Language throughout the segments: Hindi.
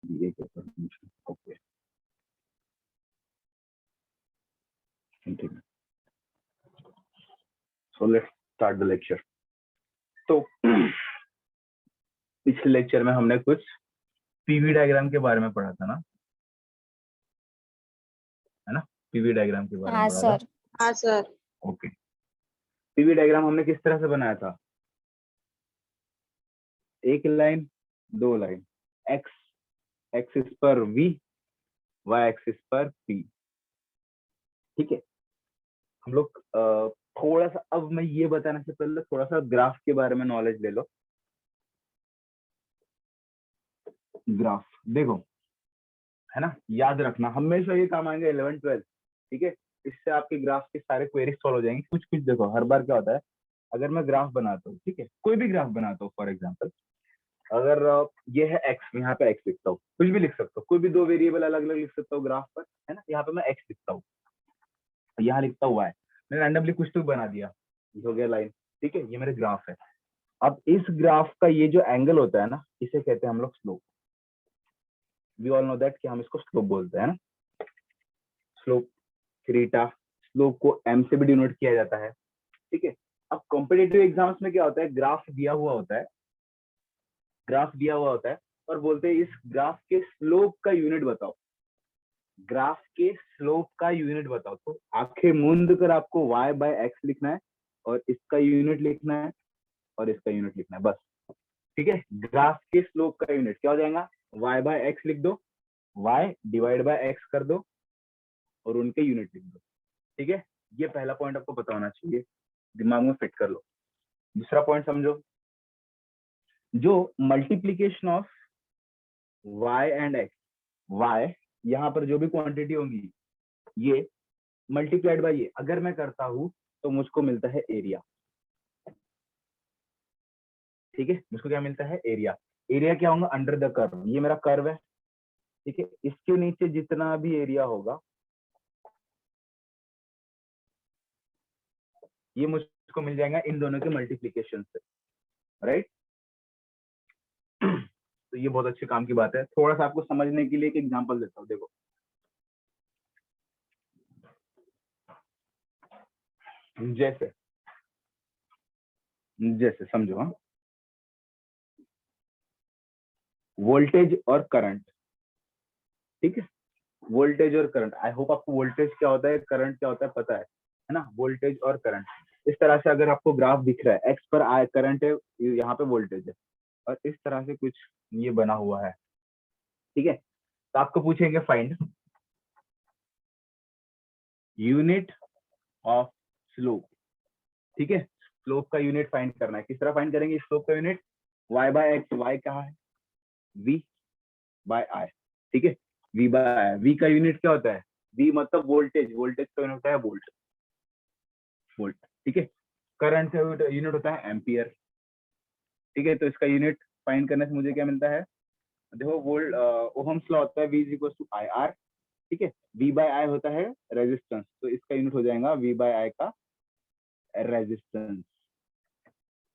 दिए के permission, okay continue. So let's start the lecture. तो पिछले लेक्चर में हमने कुछ पीवी डायग्राम के बारे में पढ़ा था ना, है ना? पीवी डायग्राम के बारे में हाँ पढ़ा सर। था। हाँ सर। ओके, पीवी डायग्राम हमने किस तरह से बनाया था? एक लाइन, दो लाइन, एक्स एक्सिस पर वी, वाई एक्सिस पर पी। ठीक है, हम लोग थोड़ा सा, अब मैं ये बताने से पहले थोड़ा सा ग्राफ के बारे में नॉलेज ले लो। ग्राफ देखो, है ना, याद रखना, हमेशा ये काम आएंगे 11-12। ठीक है, इससे आपके ग्राफ के सारे क्वेरीज सॉल्व हो जाएंगे। कुछ कुछ देखो, हर बार क्या होता है, अगर मैं ग्राफ बनाता हूँ, ठीक है, कोई भी ग्राफ बनाता हूँ, फॉर एग्जाम्पल अगर ये है एक्स, यहाँ पे एक्स लिखता हूँ, कुछ भी लिख सकता हूँ, कोई भी दो वेरिएबल अलग अलग लिख सकता हूँ ग्राफ पर, है ना। यहाँ पे मैं एक्स लिखता हूँ, यहाँ लिखता हुआ है, मैंने रैंडमली कुछ तो बना दिया, ये हो गया लाइन। ठीक है, ये मेरे ग्राफ है। अब इस ग्राफ का ये जो एंगल होता है ना, इसे कहते हैं हम लोग slope. We all know that कि हम इसको स्लोप बोलते हैं ना, स्लोप थीटा। स्लोप को एम से भी डिनोट किया जाता है। ठीक है, अब कॉम्पिटिटिव एग्जाम्स में क्या होता है, ग्राफ दिया हुआ होता है, ग्राफ दिया हुआ होता है और बोलते हैं इस ग्राफ के स्लोप का यूनिट बताओ, ग्राफ के स्लोप का यूनिट बताओ। तो आंखें मूंद कर आपको y बाय एक्स लिखना है और इसका यूनिट लिखना है और इसका यूनिट लिखना है, बस। ठीक है, ग्राफ के स्लोप का यूनिट क्या हो जाएगा, y बाय एक्स लिख दो, y डिवाइड बाय एक्स कर दो और उनके यूनिट लिख दो। ठीक है, ये पहला पॉइंट आपको पता होना चाहिए, दिमाग में फिट कर लो। दूसरा पॉइंट समझो, जो multiplication of y and x, y यहाँ पर जो भी क्वांटिटी होंगी ये मल्टीप्लाइड बाय ये अगर मैं करता हूं तो मुझको मिलता है एरिया। ठीक है, मुझको क्या मिलता है, एरिया। एरिया क्या होगा, अंडर द कर्व, ये मेरा कर्व है। ठीक है, इसके नीचे जितना भी एरिया होगा ये मुझको मिल जाएगा इन दोनों के मल्टीप्लीकेशन से, राइट। तो ये बहुत अच्छे काम की बात है। थोड़ा सा आपको समझने के लिए एक एग्जांपल देता हूँ, देखो जैसे जैसे समझो, हाँ, वोल्टेज और करंट। ठीक है, वोल्टेज और करंट, आई होप आपको वोल्टेज क्या होता है, करंट क्या होता है पता है ना। वोल्टेज और करंट, इस तरह से अगर आपको ग्राफ दिख रहा है, एक्स पर आई करंट है, यहाँ पे वोल्टेज है और इस तरह से कुछ ये बना हुआ है। ठीक है, तो आपको पूछेंगे फाइंड यूनिट ऑफ स्लोप। ठीक है, स्लोप का यूनिट फाइंड करना है। किस तरह फाइंड करेंगे स्लोप का unit, y by X, y कहाँ है, v बाय आई। ठीक है, v बाय आई, v का यूनिट क्या होता है, v मतलब वोल्टेज, वोल्टेज का यूनिट होता है वोल्ट, वोल्ट। ठीक है, करंट का यूनिट होता है एम्पियर। ठीक है, तो इसका यूनिट फाइंड करने से मुझे क्या मिलता है, देखो वोल्ट, ओहम्स लॉ होता है v is equal to I R. ठीक है, v बाय आई होता है रेजिस्टेंस, तो इसका यूनिट हो जाएगा v बाय आई का रेजिस्टेंस।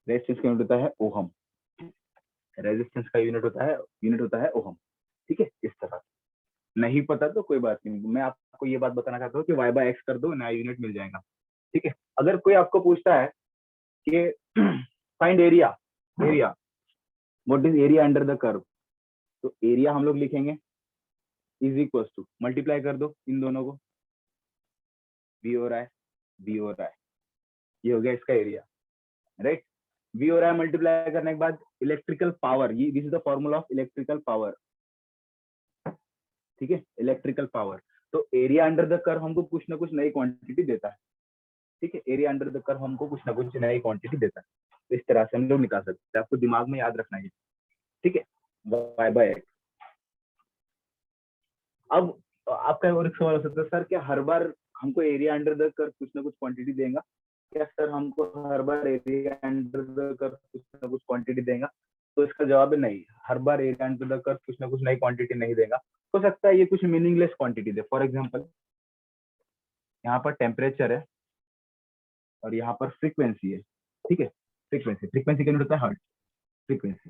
रेजिस्टेंस का यूनिट होता है ओहम, रेजिस्टेंस का यूनिट होता है ओहम। ठीक है, इस तरह नहीं पता तो कोई बात नहीं, मैं आपको ये बात बताना चाहता हूँ कि y बाय एक्स कर दो, नया यूनिट मिल जाएगा। ठीक है, अगर कोई आपको पूछता है कि find area, area what is area under the curve, तो एरिया हम लोग लिखेंगे इज इक्वल टू, मल्टीप्लाई कर दो इन दोनों को, v और i, v और i, ये हो गया इसका एरिया, राइट। v और i मल्टीप्लाई करने के बाद इलेक्ट्रिकल पावर, ये this is the formula of electrical power. ठीक है, इलेक्ट्रिकल पावर, तो एरिया अंडर द कर्व हमको कुछ ना कुछ नई क्वांटिटी देता है। ठीक है, एरिया अंडर द कर्व हमको कुछ ना कुछ नई क्वांटिटी देता है, तो इस तरह से हम लोग निकाल सकते हैं, आपको दिमाग में याद रखना है। ठीक है, y बाय एक्स। अब आपका और एक सवाल हो सकता है, सर क्या हर बार हमको एरिया अंडर द कर्व कुछ ना कुछ क्वांटिटी देगा, क्या सर हमको हर बार एरिया अंडर द कर्व कुछ ना कुछ क्वांटिटी देगा? तो इसका जवाब है नहीं, हर बार एरिया अंडर द कर्व कुछ ना कुछ नई क्वांटिटी नहीं देगा। हो सकता है ये कुछ meaningless quantity they. For example यहाँ पर टेम्परेचर है और यहाँ पर फ्रीक्वेंसी है। ठीक है, फ्रीक्वेंसी, फ्रीक्वेंसी का यूनिट होता है हर्ट्ज, फ्रीक्वेंसी।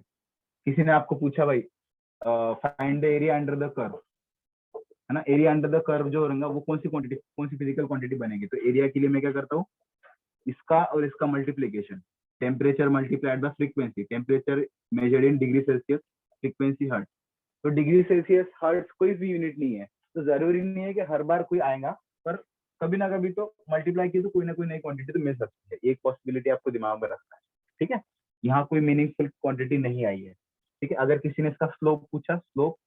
किसी ने आपको पूछा भाई find the area under the curve, है ना। एरिया अंडर द कर्व जो रहेगा वो कौन सी क्वांटिटी, कौन सी फिजिकल क्वांटिटी बनेगी। तो एरिया के लिए मैं क्या करता हूँ, इसका और इसका multiplication, temperature multiplied by frequency, temperature measured in degree Celsius, frequency hertz. तो डिग्री सेल्सियस हर्ट्ज कोई भी यूनिट नहीं है, तो जरूरी नहीं है कि हर बार कोई आएगा, पर कभी ना कभी तो मल्टीप्लाई की तो कोई ना कोई नई क्वांटिटी तो मिल सकती है। एक पॉसिबिलिटी आपको दिमाग में रखना है, ठीक है। यहाँ कोई मीनिंगफुल क्वांटिटी नहीं आई है, ठीक है। अगर किसी ने इसका स्लोप पूछा, स्लोप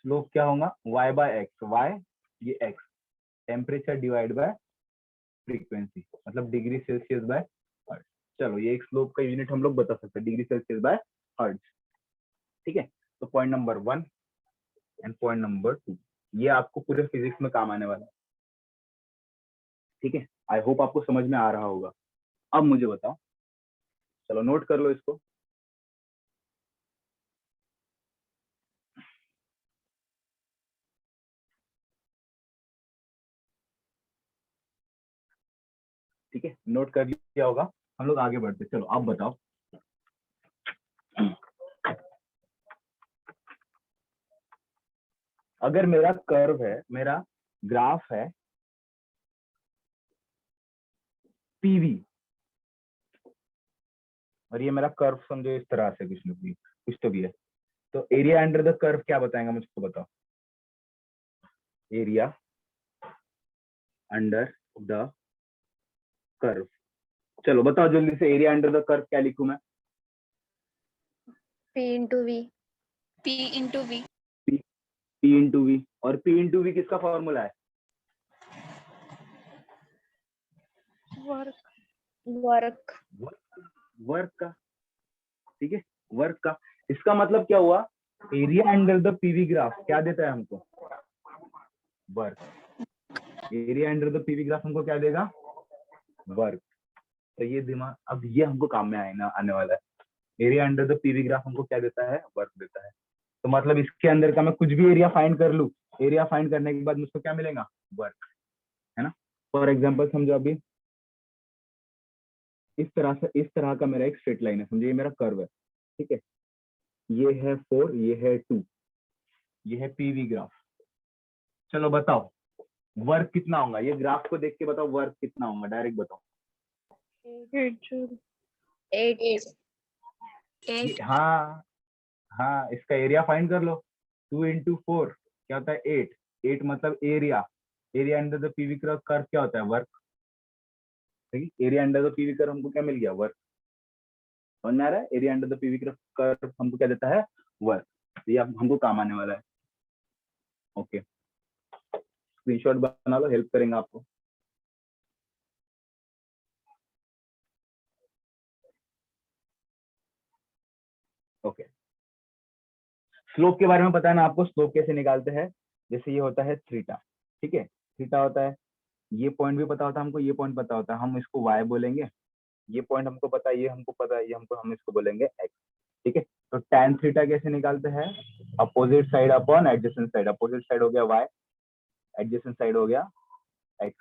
स्लोप क्या होगा, y बाय एक्स, y ये x, temperature divide by frequency, मतलब डिग्री सेल्सियस बाय हर्ट्ज। चलो ये एक स्लोप का यूनिट हम लोग बता सकते हैं, डिग्री सेल्सियस बाय हर्ट्ज, ठीक है। तो point number 1 and point number 2 ये आपको पूरे फिजिक्स में काम आने वाला है, ठीक है। आई होप आपको समझ में आ रहा होगा। अब मुझे बताओ, चलो नोट कर लो इसको। ठीक है, नोट कर लिया होगा। हम लोग आगे बढ़ते, चलो आप बताओ। अगर मेरा कर्व है, मेरा ग्राफ है पीवी, और ये मेरा कर्व समझो इस तरह से कुछ तो भी है, तो एरिया अंडर द कर्व क्या बताएंगे मुझको, बताओ। एरिया अंडर द कर्व, चलो बताओ जल्दी से, एरिया अंडर द कर्व क्या लिखूं मैं। P into V. P into V. P into V, और P इंटू वी किसका फॉर्मूला है, वर्क वर्क का, ठीक है, वर्क का। इसका मतलब क्या हुआ, area under the PV graph क्या देता है हमको, work. Area under the PV graph हमको क्या देगा, वर्क। तो ये दिमाग, अब ये हमको काम में आने वाला है। Area under the PV graph हमको क्या देता है, वर्क देता है। तो मतलब इसके अंदर का मैं कुछ भी एरिया फाइंड कर लूं, एरिया फाइंड करने के बाद मुझको क्या मिलेगा, वर्क, है ना। फॉर एग्जाम्पल समझो अभी इस तरह का मेरा एक स्ट्रेट लाइन है, समझो ये मेरा कर्व है, ठीक है। ये है 4, ये है 2, ये है पीवी ग्राफ। चलो बताओ वर्क कितना होगा, ये ग्राफ को देख के बताओ वर्क कितना होगा, डायरेक्ट बताओ। 8 हाँ हाँ, इसका एरिया फाइंड कर लो। 2 इंटू 4 क्या होता है, 8। 8 मतलब area, area under the PV curve क्या होता है, वर्क। ठीक है, area under the PV curve हमको क्या मिल गया, वर्क। समझ में आ रहा है, area under the PV curve हमको क्या देता है, वर्क। ये हमको काम आने वाला है। ओके, स्क्रीनशॉट बना लो, हेल्प करेंगे आपको। ओके, स्लोप के बारे में पता है ना आपको, स्लोप कैसे निकालते हैं। जैसे ये होता है थीटा, ठीक है, थीटा होता है, ये पॉइंट भी पता होता है हमको, ये पॉइंट पता होता है, हम इसको वाई बोलेंगे। ये पॉइंट हमको पता है, ये हमको पता है, ये हम इसको बोलेंगे एक्स, ठीक है। तो tan थीटा कैसे निकालते हैं, opposite side upon adjacent side. Opposite side हो गया y, एडजेसेंट साइड हो गया x,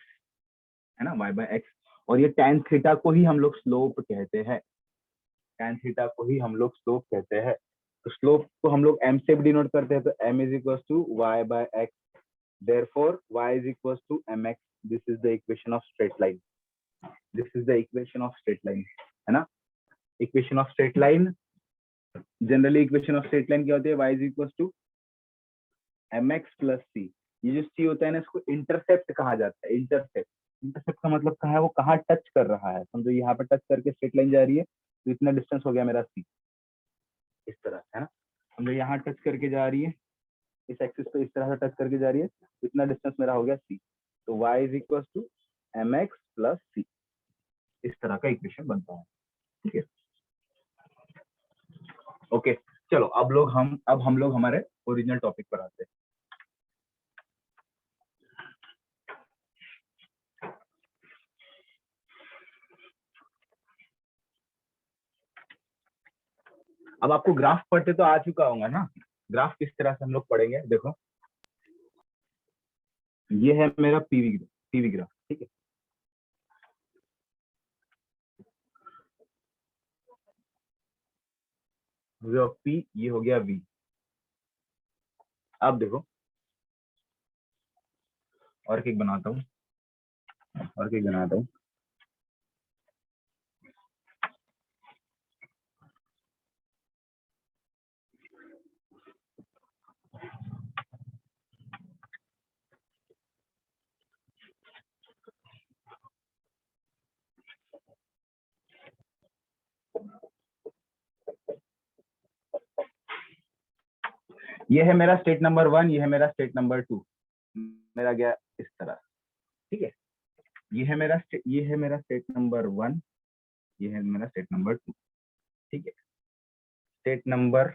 है ना, y बाय एक्स। और ये tan थीटा को ही हम लोग स्लोप कहते हैं, tan थीटा को ही हम लोग स्लोप कहते हैं। तो स्लोप को हम लोग m से भी डिनोट करते हैं, तो m is equal to y by X, therefore y is equal to mx। This is the equation of straight line, this is the equation of straight line, है ना। Equation of straight line, generally equation of straight line क्या होती है, y is equal to mx plus c। ये जो c होता है ना, इसको इंटरसेप्ट कहा जाता है। इंटरसेप्ट, इंटरसेप्ट का मतलब कहाँ है, वो कहाँ टच कर रहा है। समझो यहाँ पे टच करके स्ट्रेट लाइन जा रही है, तो इतना डिस्टेंस हो गया मेरा c, इस तरह, है ना। समझो यहाँ टच करके जा रही है, इस एक्सिस पे इस तरह से टच करके जा रही है, तो इतना डिस्टेंस मेरा हो गया c। तो y is equal to mx plus c, इस तरह का इक्वेशन बनता है, ठीक है। ओके, चलो अब हम लोग हमारे ओरिजिनल टॉपिक पर आते हैं। अब आपको ग्राफ पढ़ते तो आ चुका होगा ना, ग्राफ किस तरह से हम लोग पढ़ेंगे। देखो ये है मेरा पीवी ग्राफ, ठीक है। पी, ये हो गया वी, अब देखो और केक बनाता हूँ, और केक बनाता हूँ। ये है मेरा स्टेट नंबर 1, ये है मेरा स्टेट नंबर 2। मेरा गया इस तरह, ठीक है। ये है मेरा स्टेट नंबर 1, ये है मेरा स्टेट नंबर 2, ठीक है। स्टेट नंबर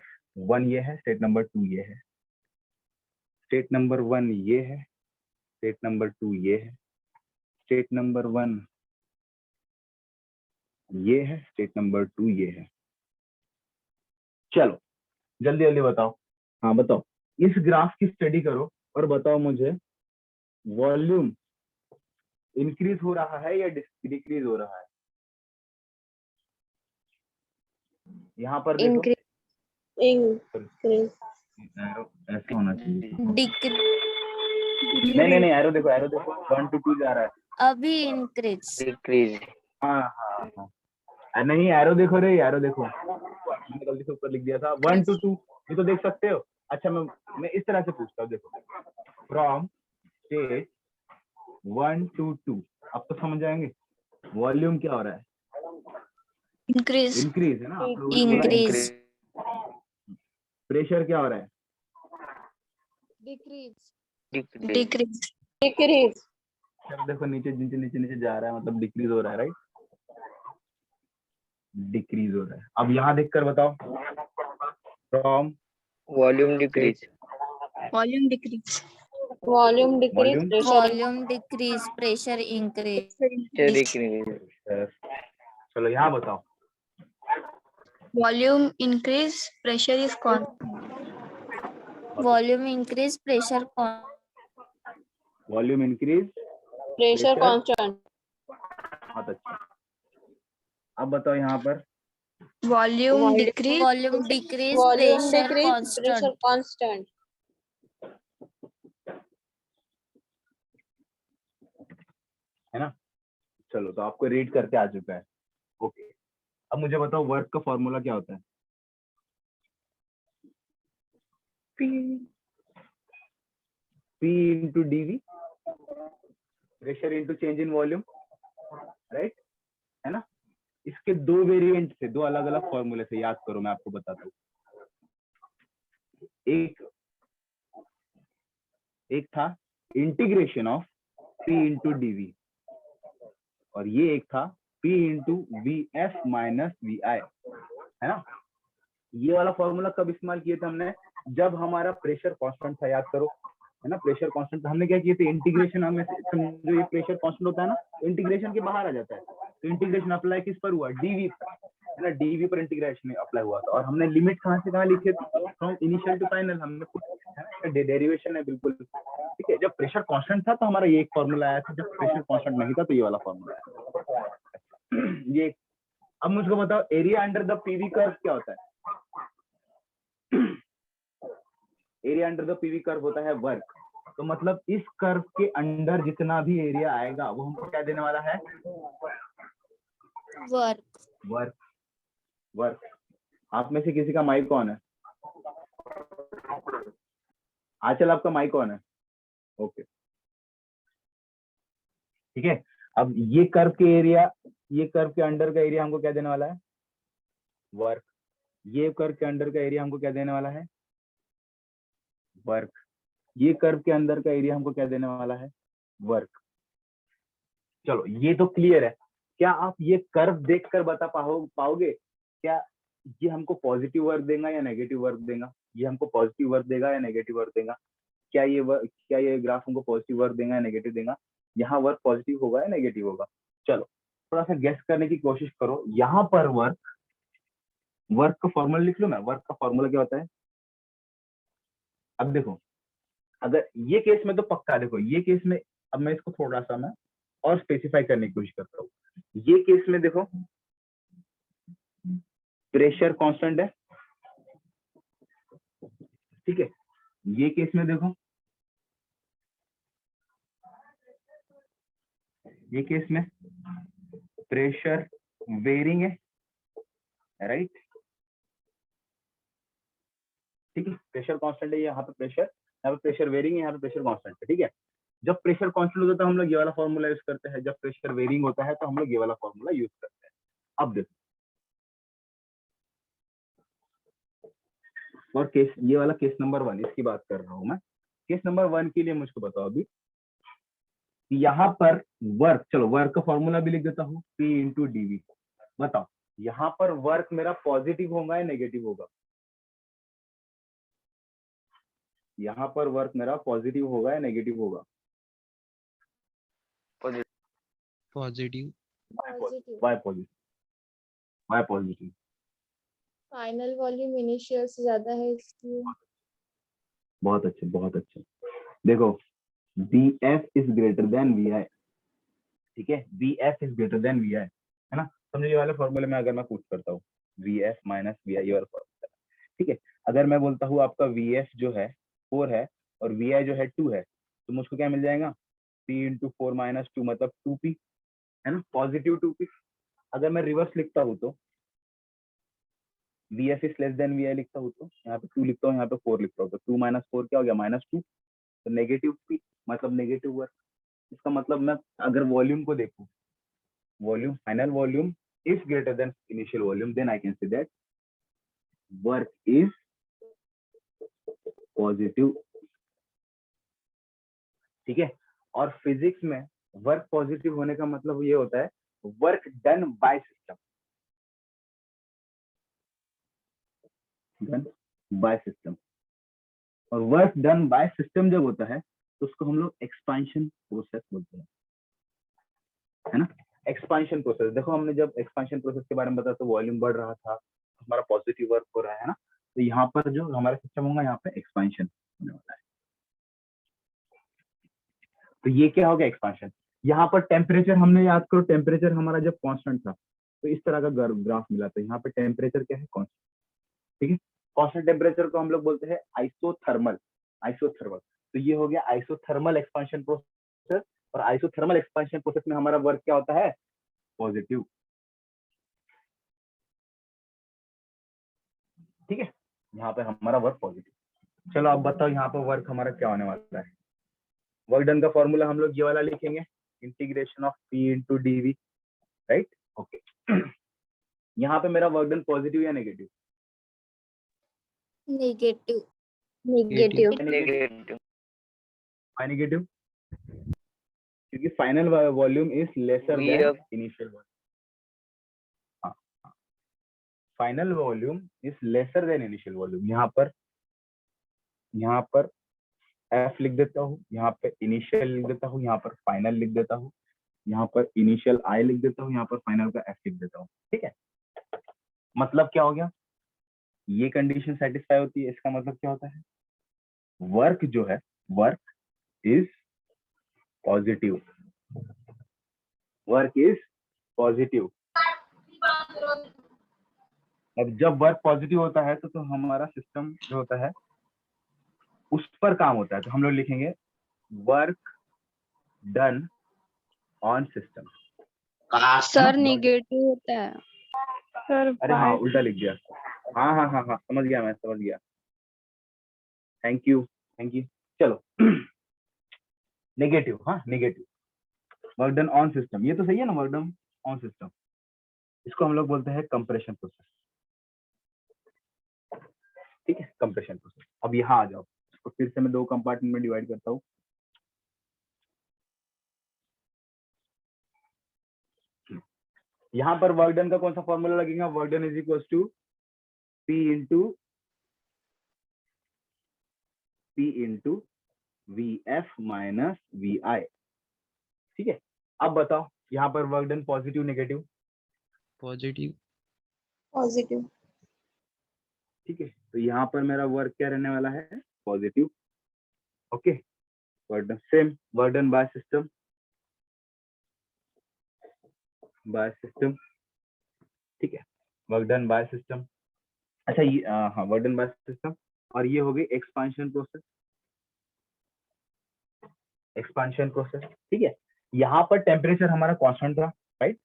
1 ये है, स्टेट नंबर 2 ये है। स्टेट नंबर 1 ये है, स्टेट नंबर 2 ये है। स्टेट नंबर 1 ये है, स्टेट नंबर 2 ये है। चलो जल्दी जल्दी बताओ। हाँ बताओ, इस ग्राफ की स्टडी करो और बताओ मुझे वॉल्यूम इंक्रीज हो रहा है या डिक्रीज हो रहा है। यहाँ पर देखो Increase. एरो ऐसे होना चाहिए। Decrease. नहीं एरो देखो 1 to 2 जा रहा है। अभी increase. डिक्रीज। हाँ हाँ हाँ, नहीं एरो देखो रे, एरो देखो, मैंने गलती से ऊपर लिख दिया था 1 to 2, ये तो देख सकते हो। अच्छा मैं इस तरह से पूछता हूँ, देखो फ्रॉम स्टेट 1 to 2, अब तो समझ जाएंगे वॉल्यूम क्या हो रहा है, Increase. इंक्रीज है ना। आप लोगों ने बोला Increase. प्रेशर क्या हो रहा है, डिक्रीज। Decrease. Decrease. अब देखो नीचे नीचे नीचे नीचे जा रहा है, मतलब डिक्रीज हो रहा है, राइट, डिक्रीज हो रहा है। अब यहाँ देखकर बताओ from volume decrease. Volume decrease. Volume decrease. Volume? Pressure. Volume decrease. Pressure increase. Decrease. चलो यहाँ बताओ Volume increase. Pressure is constant. Volume increase. Pressure constant. Volume increase, Pressure constant. बहुत अच्छा। अब बताओ यहाँ पर Volume decrease. Volume decrease. Volume Pressure decrease. constant. Pressure constant. है ना। चलो तो आपको रीड करके आ चुका है, ओके। अब मुझे बताओ वर्क का फॉर्मूला क्या होता है। P into DV, pressure into change in volume, right, है ना। इसके दो वेरिएंट थे, दो अलग अलग फॉर्मूले से, याद करो मैं आपको बताता हूँ। एक था integration of P into DV, और ये एक था P into V F minus V I, है ना। ये वाला फॉर्मूला कब इस्तेमाल किए थे हमने, जब हमारा प्रेशर कांस्टेंट था, याद करो, है ना। प्रेशर कांस्टेंट हमने क्या किए थे, इंटीग्रेशन, हमें समझो ये प्रेशर कांस्टेंट होता है ना, इंटीग्रेशन के बाहर आ जाता है, तो इंटीग्रेशन अप्लाई किस पर हुआ, डीवी पर, है ना, डीवी पर इंटीग्रेशन अप्लाई हुआ था। और हमने लिमिट कहाँ से कहाँ लिखे थे, फ्रॉम इनिशियल टू फाइनल, हमने डेरिवेशन है बिल्कुल, ठीक है। जब प्रेशर कांस्टेंट था तो हमारा ये एक फॉर्मूला आया था, जब प्रेशर कांस्टेंट नहीं था तो ये वाला फॉर्मूला आया। ये अब मुझको बताओ area under the PV curve क्या होता है। Area under the PV curve होता है वर्क, तो मतलब इस कर्व के अंडर जितना भी एरिया आएगा वो हमको क्या देने वाला है, Work. वर्क। वर्क। आप में से किसी का माइक ऑन है, आंचल आपका माइक ऑन है, ओके, ठीक है। अब ये कर्व के एरिया, ये कर्व के अंडर का एरिया हमको क्या देने वाला है, वर्क। ये कर्व के अंडर का एरिया हमको क्या देने वाला है, वर्क। ये कर्व के अंदर का एरिया हमको क्या देने वाला है, वर्क। चलो ये तो क्लियर है। क्या आप ये कर्व देखकर बता पाओगे क्या ये हमको पॉजिटिव वर्क देगा या नेगेटिव वर्क देगा, ये हमको पॉजिटिव वर्क देगा या नेगेटिव वर्क देगा, क्या ये ग्राफ हमको पॉजिटिव वर्क देगा या नेगेटिव देगा, यहाँ वर्क पॉजिटिव होगा या नेगेटिव होगा। चलो थोड़ा सा गेस करने की कोशिश करो। यहाँ पर वर्क का फॉर्मूला लिख लो ना, वर्क का फॉर्मूला क्या होता है। अब देखो अगर ये केस में तो पक्का, देखो ये केस में, अब मैं इसको थोड़ा सा मैं और स्पेसिफाई करने की कोशिश करता हूँ। ये केस में देखो प्रेशर कांस्टेंट है, ठीक है, ये केस में देखो, ये केस में प्रेशर वेरिंग है, राइट, ठीक है, प्रेशर कांस्टेंट है, यहाँ पे प्रेशर वेरिंग है, यहाँ पे प्रेशर कांस्टेंट है, ठीक है। जब प्रेशर कांस्टेंट होता है तो हम लोग ये वाला फॉर्मूला यूज करते हैं, जब प्रेशर वेरिंग होता है तो हम लोग ये वाला फॉर्मूला यूज करते हैं। अब देखो, और केस, ये वाला केस नंबर 1 इसकी बात कर रहा हूं मैं। केस नंबर 1 के लिए मुझको बताओ अभी, यहाँ पर वर्क, चलो वर्क का फॉर्मूला भी लिख देता हूँ, P इंटू dV। बताओ यहाँ पर वर्क मेरा पॉजिटिव होगा या नेगेटिव होगा? यहाँ पर वर्क मेरा पॉजिटिव होगा या नेगेटिव होगा? Positive. Why positive? Why positive? Final volume initial से ज्यादा है इसलिए। बहुत अच्छे, बहुत अच्छे। देखो VF is greater then VI, ठीक है, VF is greater then VI, है ना। समझो ये वाले फॉर्मूले में अगर मैं पुट करता हूँ VF माइनस VI, ये वाला फॉर्मूला, ठीक है। अगर मैं बोलता हूँ आपका VF जो है 4 है और VI जो है 2 है, तो मुझको क्या मिल जाएगा? P इंटू 4 माइनस 2 मतलब 2P, है ना, पॉजिटिव 2P। अगर मैं रिवर्स लिखता हूँ तो VF is less than VI लिखता हूँ तो यहाँ पे 2 लिखता हूँ, यहाँ पे 4 लिखता हूँ, तो 2 माइनस 4 क्या हो गया? -2, तो नेगेटिव P मतलब नेगेटिव वर्क। इसका मतलब मैं अगर वॉल्यूम को देखूं, volume, final volume is greater than initial volume, then I can say that work is positive, ठीक है। और फिजिक्स में वर्क पॉजिटिव होने का मतलब ये होता है work done by system, done by system. और वर्क डन बाय सिस्टम जब होता है तो उसको हम लोग एक्सपेंशन प्रोसेस बोलते हैं, है ना। एक्सपेंशन प्रोसेस, देखो हमने जब एक्सपेंशन प्रोसेस के बारे में बताया तो वॉल्यूम बढ़ रहा था, हमारा पॉजिटिव वर्क हो रहा है ना, तो यहाँ पर जो हमारा सिस्टम होगा यहाँ पे एक्सपेंशन होने वाला है। तो ये क्या हो गया? एक्सपेंशन। यहाँ पर टेम्परेचर, हमने याद करो टेम्परेचर हमारा जब कांस्टेंट था तो इस तरह का ग्राफ मिला था, यहाँ पे टेम्परेचर क्या है? कांस्टेंट, ठीक है। कांस्टेंट टेम्परेचर को हम लोग बोलते हैं आइसोथर्मल, आइसोथर्मल। तो ये हो गया आइसोथर्मल एक्सपेंशन प्रोसेस, और आइसोथर्मल एक्सपेंशन प्रोसेस में हमारा वर्क क्या होता है? पॉजिटिव, ठीक है, यहाँ पे हमारा वर्क पॉजिटिव। चलो अब बताओ यहाँ पर वर्क हमारा क्या होने वाला है? वर्क डन का फॉर्मूला हम लोग ये वाला लिखेंगे, integration of P into dV, right, okay. यहाँ पे मेरा वर्क डन पॉजिटिव या negative? Negative. Negative. Negative. Why negative? क्योंकि final volume is lesser than VF initial volume. हाँ, final volume is lesser than initial volume. यहाँ पर F लिख देता हूँ, यहाँ पे इनिशियल लिख देता हूँ, यहाँ पर फाइनल लिख देता हूँ, यहाँ पर इनिशियल I लिख देता हूँ, यहाँ पर फाइनल का F लिख देता हूँ, ठीक है। मतलब क्या हो गया? ये कंडीशन सेटिस्फाई होती है, इसका मतलब क्या होता है? वर्क जो है, work is positive, work is positive. अब जब वर्क पॉजिटिव होता है तो हमारा सिस्टम जो होता है उस पर काम होता है, तो हम लोग लिखेंगे work done on system. Sir negative होता है सर। अरे हाँ, उल्टा लिख दिया। हाँ हाँ हाँ हाँ, समझ गया, मैं समझ गया। Thank you, thank you. चलो नेगेटिव, हाँ negative, work done on system, ये तो सही है ना, वर्क डन ऑन सिस्टम। इसको हम लोग बोलते हैं कंप्रेशन प्रोसेस, ठीक है, कंप्रेशन प्रोसेस। अब यहाँ आ जाओ, इसको फिर से मैं 2 कंपार्टमेंट में डिवाइड करता हूँ। यहाँ पर वर्क डन का कौन सा फॉर्मूला लगेगा? Work done is equal to P into VF minus VI, ठीक है। अब बताओ यहाँ पर work done positive negative? Positive. Positive. ठीक है, तो यहाँ पर मेरा वर्क क्या रहने वाला है? Positive, okay. Work done same, work done by system, by system, ठीक है, वर्क डन बाय सिस्टम। अच्छा ये हाँ, वर्क डन बाय सिस्टम। और ये हो गई एक्सपेंशन प्रोसेस, एक्सपांशन प्रोसेस, ठीक है। यहाँ पर टेम्परेचर हमारा कांस्टेंट था, राइट।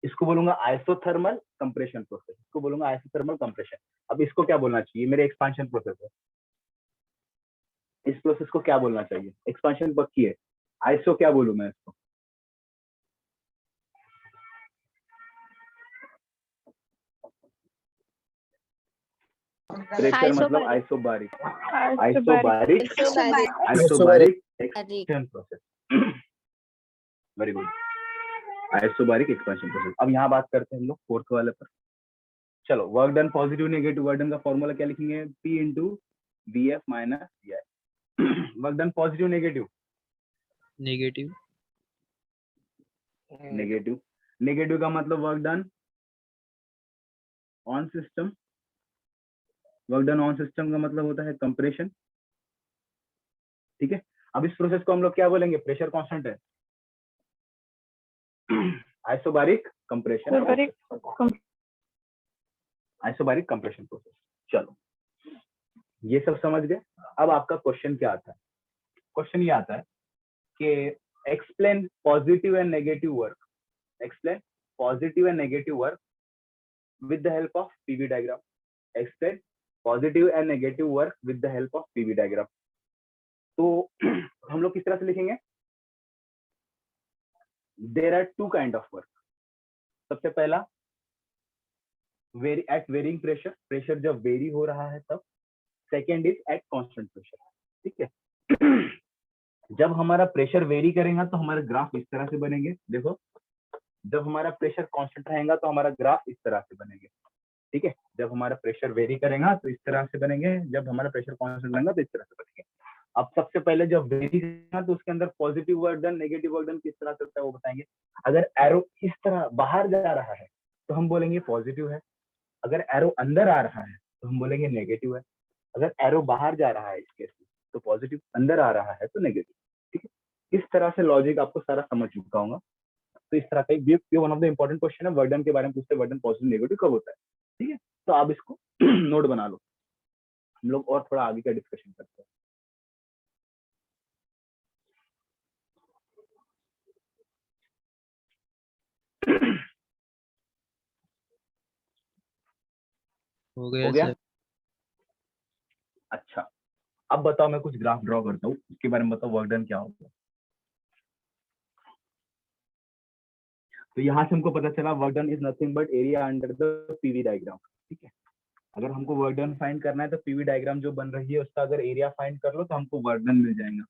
इसको बोलूंगा आइसोथर्मल कंप्रेशन प्रोसेस, इसको बोलूंगा आइसोथर्मल कंप्रेशन। अब इसको क्या बोलना चाहिए, मेरे एक्सपांशन प्रोसेस है, इस प्रोसेस को क्या बोलना चाहिए, एक्सपांशन पक्की है, आइसो क्या बोलूं मैं इसको, प्रेशर मतलब isobaric, isobaric isobaric expansion process. Very good, isobaric expansion process. अब यहाँ बात करते हैं हम लोग फोर्थ वाले पर। चलो, work done positive negative, work done का फॉर्मूला क्या लिखेंगे, P into VF minus VI। Work done positive negative, negative, negative, negative का मतलब work done on system, work done on system का मतलब होता है कंप्रेशन, ठीक है। अब इस प्रोसेस को हम लोग क्या बोलेंगे, प्रेशर कांस्टेंट है, isobaric compression, isobaric compression process. चलो, ये सब समझ गए। अब आपका क्वेश्चन क्या आता है, क्वेश्चन ये आता है कि explain positive and negative work, explain positive and negative work with the help of PV diagram, explain positive and negative work with the help of PV diagram. तो हम लोग किस तरह से लिखेंगे, there are two kind of work. सबसे पहला एट वेरिंग प्रेशर, प्रेशर जब वेरी हो रहा है तब। Second is at constant pressure, ठीक है। जब हमारा प्रेशर वेरी करेगा तो हमारे ग्राफ इस तरह से बनेंगे, देखो। जब हमारा प्रेशर कांस्टेंट रहेगा तो हमारा ग्राफ इस तरह से बनेंगे, ठीक है। जब हमारा प्रेशर वेरी करेगा तो इस तरह से बनेंगे, जब हमारा प्रेशर कांस्टेंट रहेगा तो इस तरह से बनेंगे। अब सबसे पहले जब वेरी करेगा तो उसके अंदर positive work done negative work done किस तरह से होता है वो बताएंगे। अगर एरो इस तरह बाहर जा रहा है तो हम बोलेंगे पॉजिटिव है, अगर एरो अंदर आ रहा है तो हम बोलेंगे नेगेटिव है। अगर एरो बाहर जा रहा है इस केस में तो पॉजिटिव, अंदर आ रहा है तो नेगेटिव, ठीक है। इस तरह से लॉजिक आपको सारा समझ चुका होगा। तो इस तरह का ये one of the important question है, वर्क डन के बारे में पूछते हैं, वर्क डन पॉजिटिव नेगेटिव कब होता है, ठीक है। तो आप इसको नोट बना लो, हम लोग और थोड़ा आगे का डिस्कशन करते हैं। हो हो गया गया, सर। अच्छा। अब बताओ, मैं कुछ ग्राफ ड्रॉ करता हूँ, उसके बारे में बताओ वर्क डन क्या होता है। तो यहाँ से हमको पता चला work done is nothing but area under the PV diagram, ठीक है। अगर हमको वर्क डन फाइंड करना है तो पीवी डायग्राम जो बन रही है उसका अगर एरिया फाइंड कर लो तो हमको वर्क डन मिल जाएगा।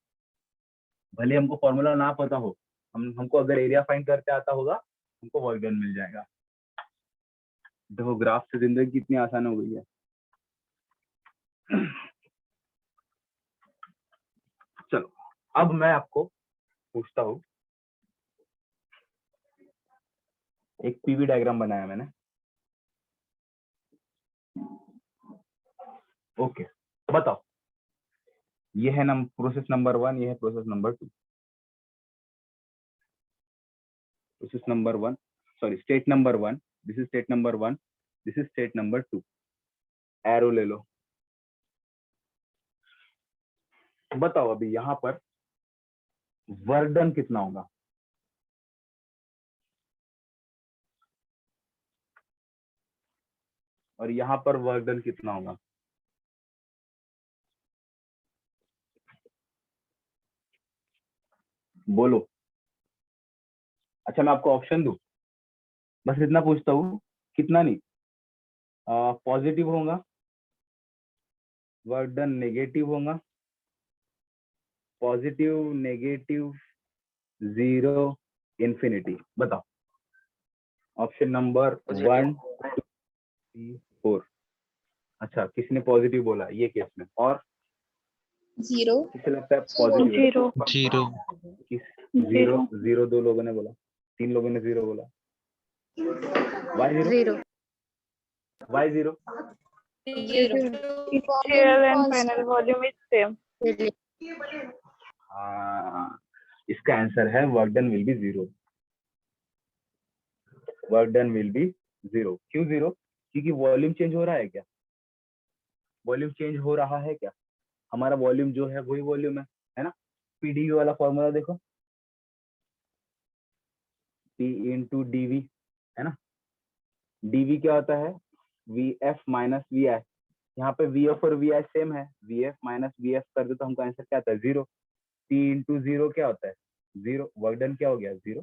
भले हमको फॉर्मूला ना पता हो, हमको अगर एरिया फाइंड करते आता होगा हमको वर्क डन मिल जाएगा। देखो, ग्राफ से जिंदगी कितनी आसान हो गई है। चलो, अब मैं आपको पूछता हूँ, एक पीवी डायग्राम बनाया मैंने, ओके। बताओ, ये है प्रोसेस नंबर 1, ये है process number 2। Process number 1, sorry, state number 1, this is state number 1, this is state number 2। Arrow ले लो, बताओ अभी यहाँ पर वर्क डन कितना होगा, और यहाँ पर वर्क डन कितना होगा। बोलो। अच्छा, मैं आपको ऑप्शन दूं, बस इतना पूछता हूँ, कितना नहीं, पॉजिटिव होगा, वर्क डन नेगेटिव होगा, पॉजिटिव, नेगेटिव, 0, इंफिनिटी। बताओ, ऑप्शन नंबर 1, 2, 3, 4। अच्छा, किसने पॉजिटिव बोला ये केस में, और 0 किसे लगता है पॉजिटिव, 0, जीरो, 0 2 लोगों ने बोला, 3 लोगों ने 0 बोला। Y 0, 0, y 0, 0. Initial and final volume is same. हाँ, इसका आंसर है work done will be 0, work done will be 0। क्यों 0? क्योंकि वॉल्यूम चेंज हो रहा है क्या, वॉल्यूम चेंज हो रहा है क्या, हमारा वॉल्यूम जो है वही वॉल्यूम है ना। पीडीवी वाला फॉर्मूला देखो, P इंटू डीवी, है ना। डीवी क्या होता है, वी एफ माइनस वी आई। यहाँ पे वी एफ और वी आई सेम है, we F minus V F कर दो तो हमका आंसर क्या आता है, 0। P इंटू 0 क्या होता है, 0। वर्क डन क्या हो गया, 0।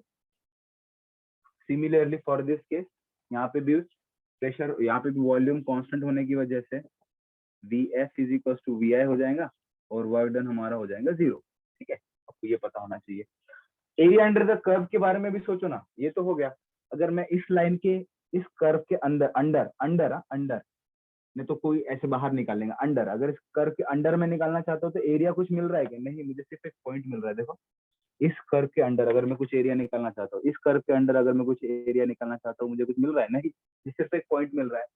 सिमिलरली फॉर दिस केस, यहाँ पे भी प्रेशर, यहाँ पे भी वॉल्यूम कांस्टेंट होने की वजह से V F is equal to V I हो जाएगा और वर्क डन हमारा हो जाएगा 0। ठीक है, आपको ये पता होना चाहिए। एरिया अंडर द कर्व के बारे में भी सोचो ना, ये तो हो गया। अगर मैं इस लाइन के, इस कर्व के अंदर, अंडर अंडर अंडर नहीं तो कोई ऐसे बाहर निकाल लेंगे, अंडर, अगर इस कर्व के अंडर में निकालना चाहता हूँ तो एरिया कुछ मिल रहा है क्या, नहीं, मुझे सिर्फ एक पॉइंट मिल रहा है। देखो इस कर्व के अंडर अगर मैं कुछ एरिया निकालना चाहता हूँ, इस कर्व के अंडर अगर मैं कुछ एरिया निकालना चाहता हूँ, मुझे कुछ मिल रहा है, नहीं, सिर्फ एक पॉइंट मिल रहा है।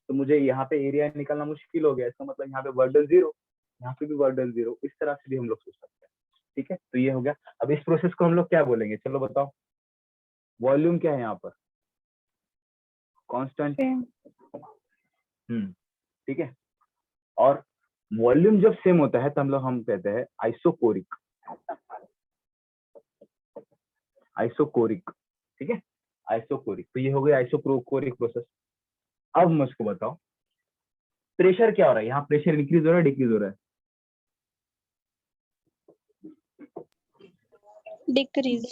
तो मुझे यहाँ पे एरिया निकालना मुश्किल हो गया, इसका मतलब यहाँ पे वर्क डन 0, यहाँ पे भी वर्क डन 0। इस तरह से भी हम लोग सोच सकते हैं। ठीक है, तो ये हो गया। अब इस प्रोसेस को हम लोग क्या बोलेंगे, चलो बताओ। वॉल्यूम क्या है यहाँ पर, कांस्टेंट। ठीक है, और वॉल्यूम जब सेम होता है तो हम कहते हैं आइसोकोरिक, आइसोकोरिक। ठीक है, आइसोकोरिक। तो ये हो गया आइसोकोरिक प्रोसेस। अब मुझको बताओ प्रेशर क्या हो रहा है, यहाँ प्रेशर इंक्रीज हो रहा है, डिक्रीज हो रहा है, डिक्रीज।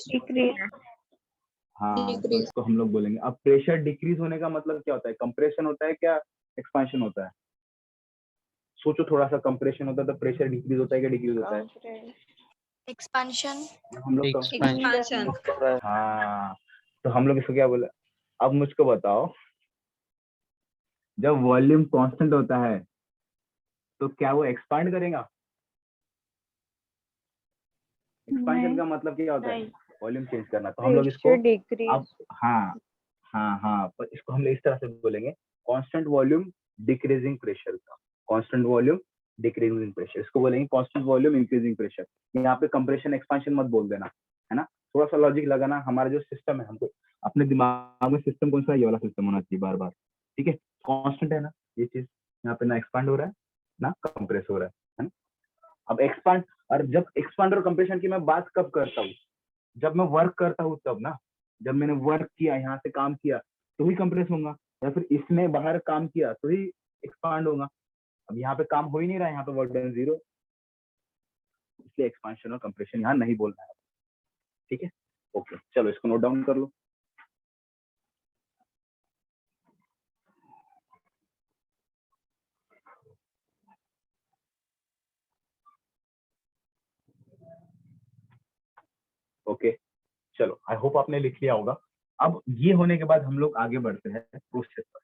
हाँ, तो इसको हम लोग बोलेंगे। अब प्रेशर डिक्रीज होने का मतलब क्या होता है, कंप्रेशन होता है क्या एक्सपांशन होता है, सोचो थोड़ा सा। कंप्रेशन होता है तो प्रेशर डिक्रीज होता है क्या डिक्रीज होता है, एक्सपेंशन। हम लोग एक्सपेंशन। हाँ, तो हम लोग इसको क्या बोले। अब मुझको बताओ जब वॉल्यूम कांस्टेंट होता है तो क्या वो एक्सपांड करेगा, एक्सपांशन का मतलब क्या होता है, वॉल्यूम चेंज करना। तो हम लोग इसको अब, हाँ हाँ हाँ, पर इसको हम लोग इस तरह से बोलेंगे, कांस्टेंट वॉल्यूम डिक्रीजिंग प्रेशर का, कांस्टेंट वॉल्यूम डिक्रीजिंग प्रेशर, इसको बोलेंगे कांस्टेंट वॉल्यूम इंक्रीजिंग प्रेशर। यहाँ पे कंप्रेशन एक्सपांशन मत बोल देना, है ना। थोड़ा सा लॉजिक लगाना, हमारा जो सिस्टम है, हमको अपने दिमाग में सिस्टम कौन सा, ये वाला सिस्टम होना चाहिए बार बार। ठीक है, कांस्टेंट है ना ये चीज, यहाँ पे ना एक्सपांड हो रहा है ना कंप्रेस हो रहा है ना। अब एक्सपांड, और जब एक्सपांड और कंप्रेशन की मैं बात कब करता हूँ, जब मैं वर्क करता हूँ तब ना, जब मैंने वर्क किया, यहाँ से काम किया तो ही कंप्रेस होगा, या फिर इसने बाहर काम किया तो ही एक्सपांड होगा। अब यहाँ पे काम हो ही नहीं रहा है, यहाँ पे वर्क डन 0, इसलिए एक्सपांशन और कंप्रेशन यहाँ नहीं बोलना है। ठीक है, ओके, चलो इसको नोट डाउन कर लो। ओके, चलो, आई होप आपने लिख लिया होगा। अब ये होने के बाद हम लोग आगे बढ़ते हैं प्रोसेस पर।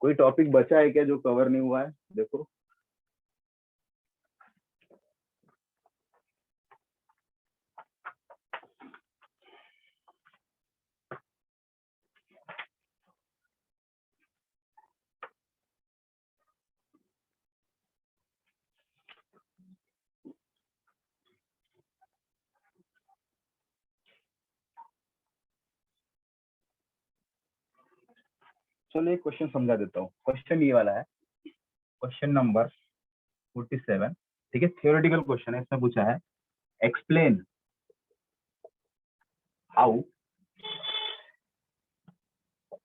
कोई टॉपिक बचा है क्या जो कवर नहीं हुआ है, देखो। चलो एक क्वेश्चन समझा देता हूँ। क्वेश्चन ये वाला है, क्वेश्चन नंबर 47। ठीक है, थियोरेटिकल क्वेश्चन है। इसमें पूछा है explain how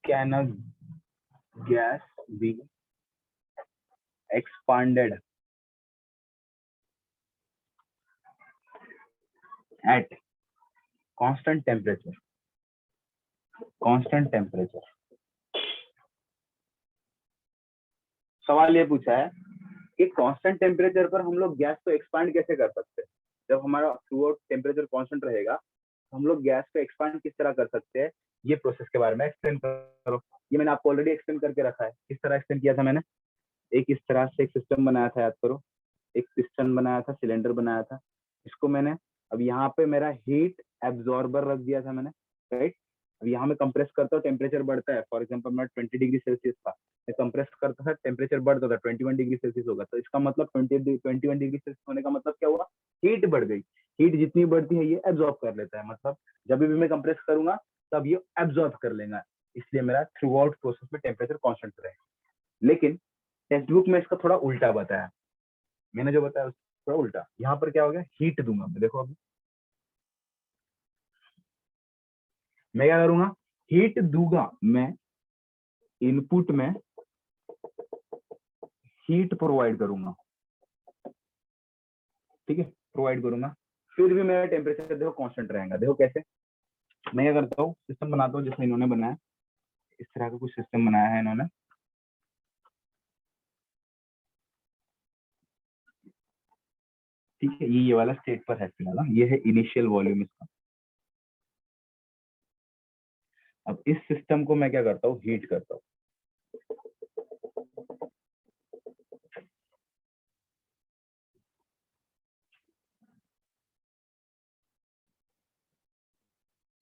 can a gas be expanded at constant temperature, constant temperature। सवाल ये पूछा है कि कांस्टेंट टेम्परेचर पर हम लोग गैस को एक्सपांड कैसे कर सकते हैं। जब हमारा थ्रू आउट टेम्परेचर कांस्टेंट रहेगा तो हम लोग गैस को एक्सपांड किस तरह कर सकते हैं, ये प्रोसेस के बारे में एक्सप्लेन करो। ये मैंने आपको ऑलरेडी एक्सप्लेन करके रखा है। किस तरह एक्सप्लेन किया था मैंने, एक इस तरह से एक सिस्टम बनाया था, याद करो, एक पिस्टन बनाया था, सिलेंडर बनाया था, इसको मैंने, अब यहाँ पे मेरा हीट एब्जॉर्बर रख दिया था मैंने, राइट। अब यहाँ में कंप्रेस करता हूँ, टेम्परेचर बढ़ता है, फॉर एग्जांपल मैं 20 डिग्री सेल्सियस था, मैं कंप्रेस करता था, टेम्परेचर बढ़ता था, 21 डिग्री सेल्सियस होगा। तो इसका मतलब 21 डिग्री सेल्सियस होने का मतलब क्या हुआ, हीट बढ़ गई, हीट जितनी बढ़ती है ये एब्जॉर्ब कर लेता है, मतलब जब भी मैं कंप्रेस करूंगा तब ये एब्जॉर्ब कर लेगा, इसलिए मेरा थ्रू आउट प्रोसेस में टेम्परेचर कांस्टेंट रहेगा। लेकिन टेक्स्ट बुक में इसका थोड़ा उल्टा बताया, मैंने जो बताया उसका थोड़ा उल्टा। यहाँ पर क्या हो गया, हीट दूंगा मैं, देखो अभी मैं क्या करूंगा, हीट दूंगा मैं, इनपुट में हीट प्रोवाइड करूंगा, ठीक है, प्रोवाइड करूंगा, फिर भी मेरा टेम्परेचर देखो कांस्टेंट रहेगा। देखो कैसे, मैं क्या करता हूँ, सिस्टम बनाता हूँ जैसे इन्होंने बनाया, इस तरह का कुछ सिस्टम बनाया है इन्होंने, ठीक है, ये वाला स्टेट पर है फिलहाल, ये है इनिशियल वॉल्यूम इसका। अब इस सिस्टम को मैं क्या करता हूँ, हीट करता हूँ,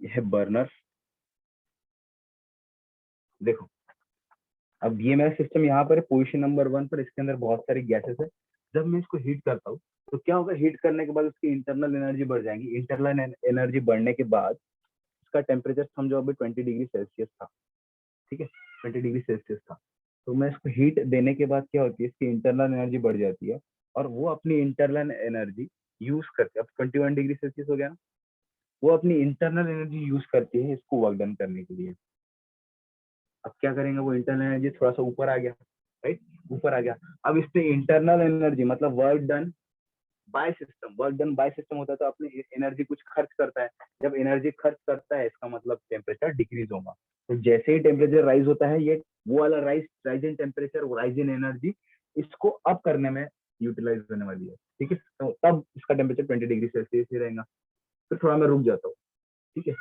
ये है बर्नर। देखो अब ये मेरा सिस्टम यहाँ पर पोजीशन नंबर 1 पर, इसके अंदर बहुत सारी गैसेस है। जब मैं इसको हीट करता हूँ तो क्या होगा, हीट करने के बाद उसकी इंटरनल एनर्जी बढ़ जाएगी, इंटरनल एनर्जी बढ़ने के बाद इसका टेम्परेचर समझो अभी 20 डिग्री सेल्सियस था, ठीक है, 20 डिग्री सेल्सियस था। तो मैं इसको हीट देने के बाद क्या होती है, इसकी इंटरनल एनर्जी बढ़ जाती है, और वो अपनी इंटरनल एनर्जी यूज करके, अब 21 डिग्री सेल्सियस हो गया, वो अपनी इंटरनल एनर्जी यूज करती है इसको वर्क डन करने के लिए। अब क्या करेंगे, वो इंटरनल एनर्जी थोड़ा सा ऊपर आ गया, राइट, ऊपर आ गया। अब इससे इंटरनल एनर्जी मतलब work done by system, work done by system होता है तो अपनी एनर्जी कुछ खर्च करता है, जब एनर्जी खर्च करता है इसका मतलब टेम्परेचर डिक्रीज होगा। तो जैसे ही टेम्परेचर राइज होता है, ये वो वाला rise in temperature, rise in energy इसको अप करने में यूटिलाइज होने वाली है, ठीक है, तो तब इसका टेम्परेचर 20 डिग्री सेल्सियस ही रहेगा। फिर थोड़ा मैं रुक जाता हूँ, ठीक है,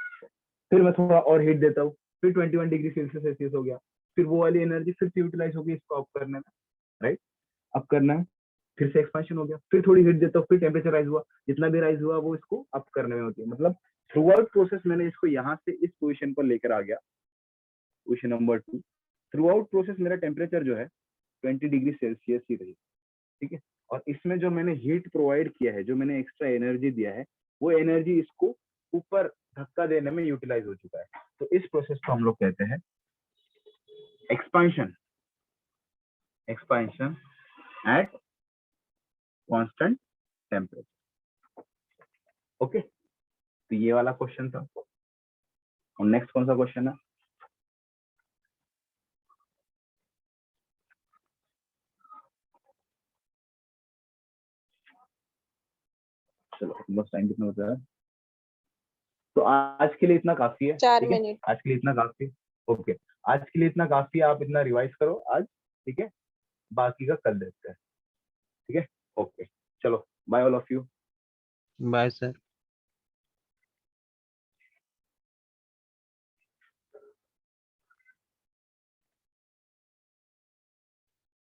फिर मैं थोड़ा और हीट देता हूँ, फिर 21 डिग्री सेल्सियस हो गया, फिर वो वाली एनर्जी फिर से यूटिलाइज होगी इसको अप करने में, राइट, अप करना है, फिर से एक्सपेंशन हो गया, फिर थोड़ी हीट देता हूँ, फिर टेम्परेचर राइज हुआ, जितना भी राइज हुआ वो इसको अप करने में होती है। मतलब थ्रू आउट प्रोसेस मैंने इसको यहाँ से इस पोजीशन पर लेकर आ गया, position number 2। Through out process मेरा टेम्परेचर जो है 20 डिग्री सेल्सियस ही रही, ठीक है, और इसमें जो मैंने हीट प्रोवाइड किया है, जो मैंने एक्स्ट्रा एनर्जी दिया है, वो एनर्जी इसको ऊपर धक्का देने में यूटिलाइज हो चुका है। तो इस प्रोसेस को हम लोग कहते हैं expansion, expansion at constant temperature. Okay, तो ये वाला क्वेश्चन था। और नेक्स्ट कौन सा क्वेश्चन है, चलो बस टाइम कितना बचा है, तो आज के लिए इतना काफी है, 4 ठीक है, मिनट। आज के लिए इतना काफी, ओके, आज के लिए इतना काफी है, आप इतना रिवाइज करो आज, ठीक है, बाकी का कल देखते हैं, ठीक है, ओके, चलो bye all of you. Bye sir.